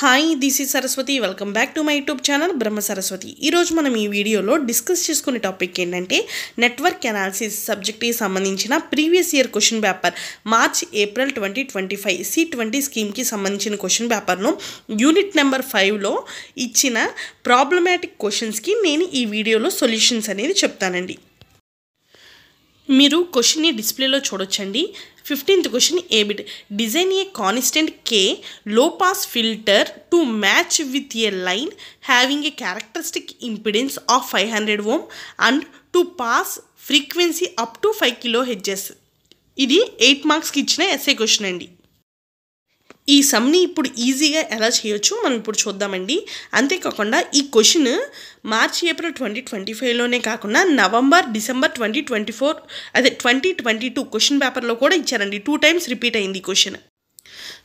Hi this is Saraswati welcome back to my YouTube channel Brahma Saraswati. ఈరోజు మనం ఈ వీడియోలో డిస్కస్ చేసుకునే టాపిక్ ఏంటంటే నెట్వర్క్ అనాలిసిస్ సబ్జెక్ట్కి సంబంధించిన previous year question paper March April 2025 C20 స్కీమ్కి సంబంధించిన క్వశ్చన్ పేపర్ను యూనిట్ నెంబర్ 5లో ఇచ్చిన ప్రాబ్లమాటిక్ క్వశ్చన్స్కి నేను ఈ వీడియోలో సొల్యూషన్స్ అనేది చెప్తానండి. మీరు క్వశ్చన్ని డిస్ప్లేలో చూడొచ్చండి. 15th question A bit. Design a constant K low pass filter to match with a line having a characteristic impedance of 500 ohm and to pass frequency up to 5 kHz. ఇది 8 మార్క్స్కి ఇచ్చిన ఎస్ఏ క్వశ్చన్ అండి. ఈ సమ్ని ఇప్పుడు ఈజీగా ఎలా చేయొచ్చు మనం ఇప్పుడు చూద్దామండి. అంతేకాకుండా ఈ క్వశ్చన్ మార్చి ఏప్రిల్ 2025లోనే కాకుండా నవంబర్ డిసెంబర్ 2022 క్వశ్చన్ పేపర్లో కూడా ఇచ్చారండి. 2 times రిపీట్ అయింది ఈ క్వశ్చన్.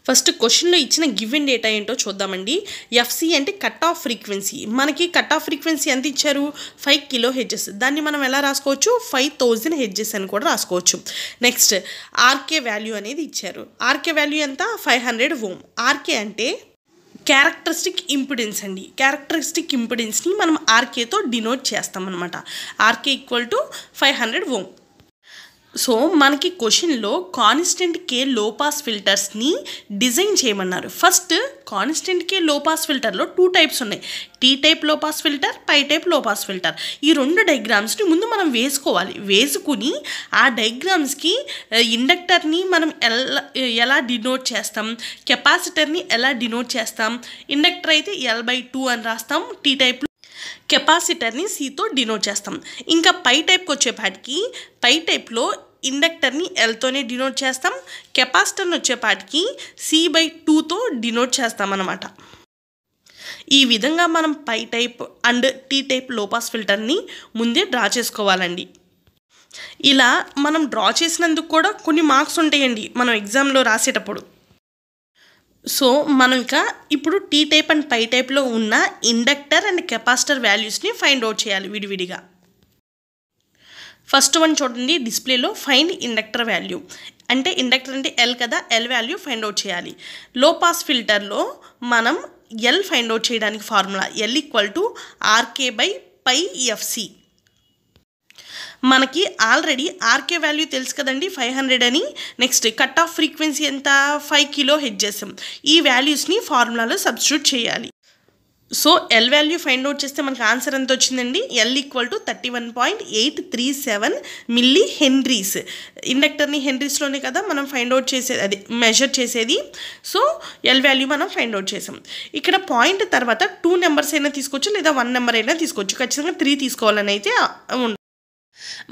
ఫస్ట్ క్వశ్చన్లో ఇచ్చిన గివెన్ డేటా ఏంటో చూద్దామండి. ఎఫ్సి అంటే కట్ ఆఫ్ ఫ్రీక్వెన్సీ. మనకి కట్ ఆఫ్ ఫ్రీక్వెన్సీ ఎంత ఇచ్చారు? 5 kHz. దాన్ని మనం ఎలా రాసుకోవచ్చు? 5000 Hz అని కూడా రాసుకోవచ్చు. నెక్స్ట్ ఆర్కే వాల్యూ అనేది ఇచ్చారు. ఆర్కే వాల్యూ ఎంత? 500 ohm. ఆర్కే అంటే క్యారెక్టరిస్టిక్ ఇంపిడెన్స్ అండి. క్యారెక్టరిస్టిక్ ఇంపిడెన్స్ని మనం ఆర్కేతో డినోట్ చేస్తాం అనమాట. RK equal to 500 ohm. So మనకి క్వశ్చన్లో కాన్స్టెంట్ K లో పాస్ ఫిల్టర్స్ని డిజైన్ చేయమన్నారు. First constant K low pass ఫిల్టర్లో 2 types ఉన్నాయి. T type low pass filter, pi type low pass filter. ఈ 2 డయాగ్రామ్స్ని ముందు మనం వేసుకోవాలి. వేసుకుని ఆ డయాగ్రామ్స్కి ఇండక్టర్ని మనం ఎలా డినోట్ చేస్తాం, కెపాసిటర్ని ఎలా డినోట్ చేస్తాం. ఇండక్టర్ అయితే L/2 అని రాస్తాం. T టైప్లో కెపాసిటర్ని Cతో డినోట్ చేస్తాం. ఇంకా పై టైప్కి వచ్చేపాటికి పై టైప్లో ఇండక్టర్ని Lతోనే డినోట్ చేస్తాం. కెపాసిటర్ని వచ్చేపాటికి C/2తో డినోట్ చేస్తామన్నమాట. ఈ విధంగా మనం pi type and T type low pass ఫిల్టర్ని ముందే డ్రా చేసుకోవాలండి. ఇలా మనం డ్రా చేసినందుకు కూడా కొన్ని మార్క్స్ ఉంటాయండి మనం ఎగ్జామ్లో రాసేటప్పుడు. సో మనం ఇప్పుడు T టైప్ అండ్ పై టైప్లో ఉన్న ఇండక్టర్ అండ్ కెపాసిటర్ వాల్యూస్ని ఫైండ్ అవుట్ చేయాలి విడివిడిగా. ఫస్ట్ వన్ చూడండి డిస్ప్లేలో, ఫైండ్ ఇండక్టర్ వాల్యూ. అంటే ఇండక్టర్ అంటే L కదా, L వాల్యూ ఫైండ్ అవుట్ చేయాలి. లో పాస్ ఫిల్టర్లో మనం L ఫైండ్ అవుట్ చేయడానికి ఫార్ములా L = RK/πfc. మనకి ఆల్రెడీ ఆర్కే వాల్యూ తెలుసు కదండి, 500 అని. నెక్స్ట్ కట్ ఆఫ్ ఫ్రీక్వెన్సీ ఎంత? 5 kHz. ఈ వాల్యూస్ని ఫార్ములాలో సబ్స్టిట్యూట్ చేయాలి. So L value find out చేస్తే మనకి ఆన్సర్ ఎంత వచ్చిందండి? L = 31.837 millihenries. ఇండక్టర్ని హెన్రీస్లోనే కదా మనం ఫైండ్ అవుట్ చేసేది, అది మెజర్ చేసేది. సో L వాల్యూ మనం ఫైండ్ అవుట్ చేసాం. ఇక్కడ పాయింట్ తర్వాత 2 నెంబర్స్ అయినా తీసుకోవచ్చు, లేదా 1 నెంబర్ అయినా తీసుకోవచ్చు. ఖచ్చితంగా 3 తీసుకోవాలని అయితే ఉండదు.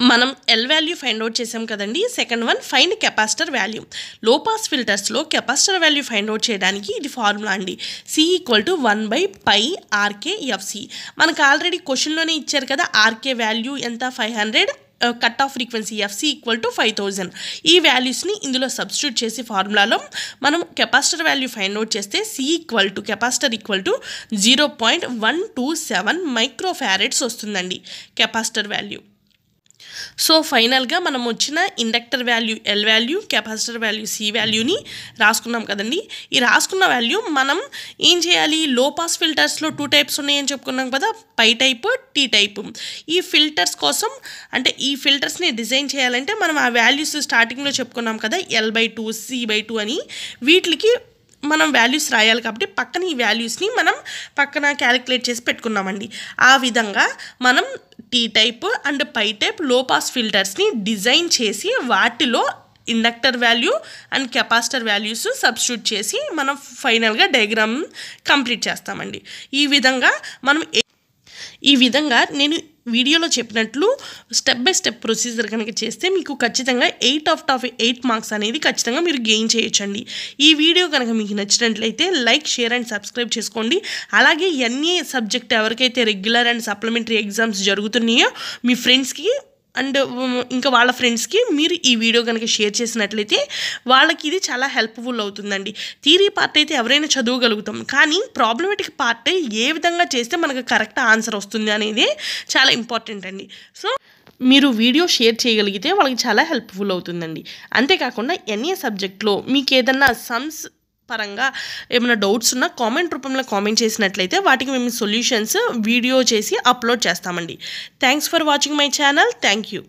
మనం L వాల్యూ ఫైండ్ అవుట్ చేసాం కదండి. Second one find capacitor value. Low pass ఫిల్టర్స్లో కెపాసిటర్ వాల్యూ ఫైండ్ అవుట్ చేయడానికి ఇది ఫార్ములా అండి. C = 1/πRKfc. మనకు ఆల్రెడీ క్వశ్చన్లోనే ఇచ్చారు కదా, ఆర్కే వాల్యూ ఎంత? 500. Cut off frequency FC = 5000. ఈ వాల్యూస్ని ఇందులో సబ్స్టిట్యూట్ చేసి ఫార్ములాలో మనం కెపాసిటర్ వాల్యూ ఫైండ్ అవుట్ చేస్తే కెపాసిటర్ = 0.127 మైక్రోఫారెడ్స్ వస్తుందండి కెపాసిటర్ వాల్యూ. సో ఫైనల్గా మనం వచ్చిన inductor value L value, capacitor value C వాల్యూని రాసుకున్నాం కదండి. ఈ రాసుకున్న వాల్యూ మనం ఏం చేయాలి? లో పాస్ ఫిల్టర్స్లో 2 types ఉన్నాయని చెప్పుకున్నాం కదా, పై టైప్, T టైప్. ఈ ఫిల్టర్స్ కోసం అంటే ఈ ఫిల్టర్స్ని డిజైన్ చేయాలంటే మనం ఆ వాల్యూస్ స్టార్టింగ్లో చెప్పుకున్నాం కదా, L/2 C/2 అని. వీటికి మనం వాల్యూస్ రాయాలి కాబట్టి పక్కన ఈ వాల్యూస్ని మనం పక్కన క్యాలిక్యులేట్ చేసి పెట్టుకున్నామండి. ఆ విధంగా మనం T type and pi type low pass ఫిల్టర్స్ని డిజైన్ చేసి వాటిలో inductor value and capacitor values substitute చేసి మనం ఫైనల్గా డయాగ్రామ్ కంప్లీట్ చేస్తామండి. ఈ విధంగా నేను వీడియోలో చెప్పినట్లు స్టెప్ బై స్టెప్ ప్రొసీజర్ కనుక చేస్తే మీకు ఖచ్చితంగా 8 out of 8 మార్క్స్ అనేది ఖచ్చితంగా మీరు గెయిన్ చేయొచ్చండి. ఈ వీడియో కనుక మీకు నచ్చినట్లయితే లైక్, షేర్ అండ్ సబ్స్క్రైబ్ చేసుకోండి. అలాగే NA సబ్జెక్ట్ ఎవరికైతే రెగ్యులర్ అండ్ సప్లిమెంటరీ ఎగ్జామ్స్ జరుగుతున్నాయో మీ ఫ్రెండ్స్కి అండ్ ఇంకా వాళ్ళ ఫ్రెండ్స్కి మీరు ఈ వీడియో కనుక షేర్ చేసినట్లయితే వాళ్ళకి ఇది చాలా హెల్ప్ఫుల్ అవుతుందండి. థియరీ పార్ట్ అయితే ఎవరైనా చదవగలుగుతాం, కానీ ప్రాబ్లమేటిక్ పార్ట్ ఏ విధంగా చేస్తే మనకు కరెక్ట్ ఆన్సర్ వస్తుంది అనేది చాలా ఇంపార్టెంట్ అండి. సో మీరు వీడియో షేర్ చేయగలిగితే వాళ్ళకి చాలా హెల్ప్ఫుల్ అవుతుందండి. అంతేకాకుండా NA సబ్జెక్ట్లో మీకు ఏదన్నా సమ్స్ పరంగా ఏమైనా డౌట్స్ ఉన్నా కామెంట్ రూపంలో కామెంట్ చేసినట్లయితే వాటికి మేము సొల్యూషన్స్ వీడియో చేసి అప్లోడ్ చేస్తామండి. Thanks for watching my channel. Thank you.